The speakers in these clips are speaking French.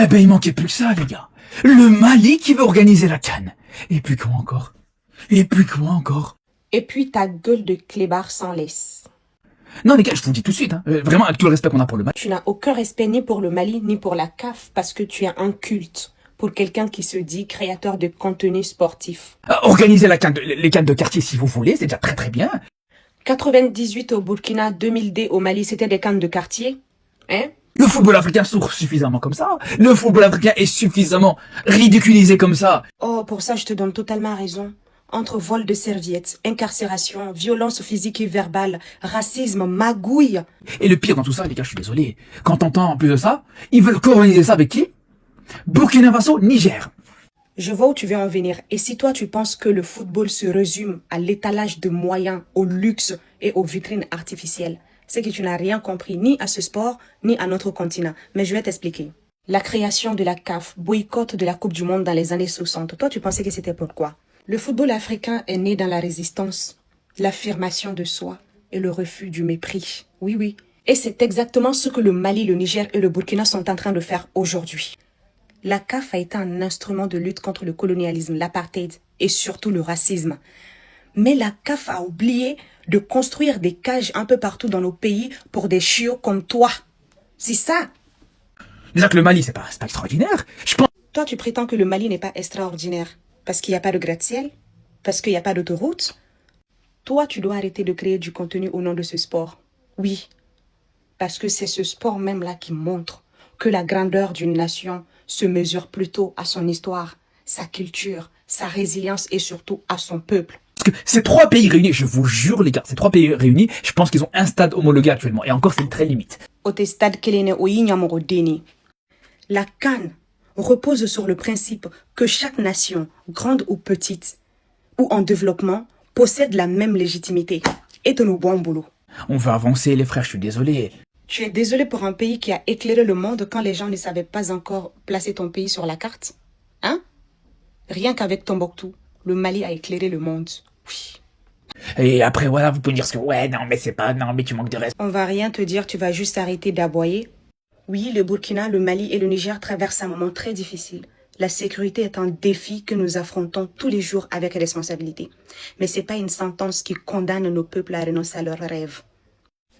Eh ben, il manquait plus que ça, les gars. Le Mali qui veut organiser la CAN. Et puis quoi encore? Et puis quoi encore? Et puis ta gueule de clébard sans laisse. Non, les gars, je vous le dis tout de suite, hein, vraiment, avec tout le respect qu'on a pour le Mali. Tu n'as aucun respect ni pour le Mali ni pour la CAF parce que tu as un culte pour quelqu'un qui se dit créateur de contenu sportif. Organiser les CAN de quartier si vous voulez, c'est déjà très très bien. 98 au Burkina, 2000D au Mali, c'était des cannes de quartier. Hein? Le football africain souffre suffisamment comme ça. Le football africain est suffisamment ridiculisé comme ça. Oh, pour ça, je te donne totalement raison. Entre vol de serviettes, incarcération, violence physique et verbale, racisme, magouille. Et le pire dans tout ça, les gars, je suis désolé. Quand t'entends en plus de ça, ils veulent coloniser ça avec qui? Burkina Faso, Niger. Je vois où tu veux en venir. Et si toi, tu penses que le football se résume à l'étalage de moyens, au luxe et aux vitrines artificielles, c'est que tu n'as rien compris ni à ce sport, ni à notre continent. Mais je vais t'expliquer. La création de la CAF, boycott de la Coupe du Monde dans les années 60. Toi, tu pensais que c'était pourquoi? Le football africain est né dans la résistance, l'affirmation de soi et le refus du mépris. Oui, oui. Et c'est exactement ce que le Mali, le Niger et le Burkina sont en train de faire aujourd'hui. La CAF a été un instrument de lutte contre le colonialisme, l'apartheid et surtout le racisme. Mais la CAF a oublié de construire des cages un peu partout dans nos pays pour des chiots comme toi. C'est ça. Déjà que le Mali, c'est pas extraordinaire. Je pense. Toi, tu prétends que le Mali n'est pas extraordinaire parce qu'il n'y a pas de gratte-ciel, parce qu'il n'y a pas d'autoroute. Toi, tu dois arrêter de créer du contenu au nom de ce sport. Oui, parce que c'est ce sport même-là qui montre que la grandeur d'une nation se mesure plutôt à son histoire, sa culture, sa résilience et surtout à son peuple. Parce que ces trois pays réunis, je vous jure les gars, ces trois pays réunis, je pense qu'ils ont un stade homologué actuellement. Et encore, c'est très limite. La CAN repose sur le principe que chaque nation, grande ou petite, ou en développement, possède la même légitimité. Et de nos bons boulots. On va avancer les frères, je suis désolé. Tu es désolé pour un pays qui a éclairé le monde quand les gens ne savaient pas encore placer ton pays sur la carte? Hein? Rien qu'avec Tombouctou, le Mali a éclairé le monde. Oui. Et après, voilà, vous pouvez dire que ouais, non, mais c'est pas, non, mais tu manques de respect. On va rien te dire, tu vas juste arrêter d'aboyer. Oui, le Burkina, le Mali et le Niger traversent un moment très difficile. La sécurité est un défi que nous affrontons tous les jours avec responsabilité. Mais c'est pas une sentence qui condamne nos peuples à renoncer à leurs rêves.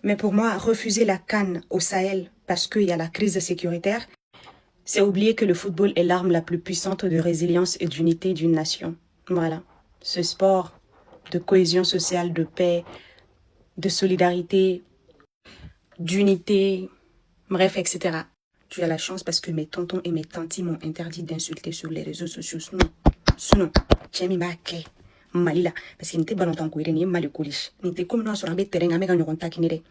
Mais pour moi, refuser la CAN au Sahel parce qu'il y a la crise sécuritaire, c'est oublier que le football est l'arme la plus puissante de résilience et d'unité d'une nation. Voilà. Ce sport de cohésion sociale, de paix, de solidarité, d'unité, bref, etc. Tu as la chance parce que mes tontons et mes tantis m'ont interdit d'insulter sur les réseaux sociaux. Sinon, Tchemi Baké, Malila, parce qu'il n'était pas longtemps qu'on était mal coulé. N'était comme nous sur un terrain avec un taquinere.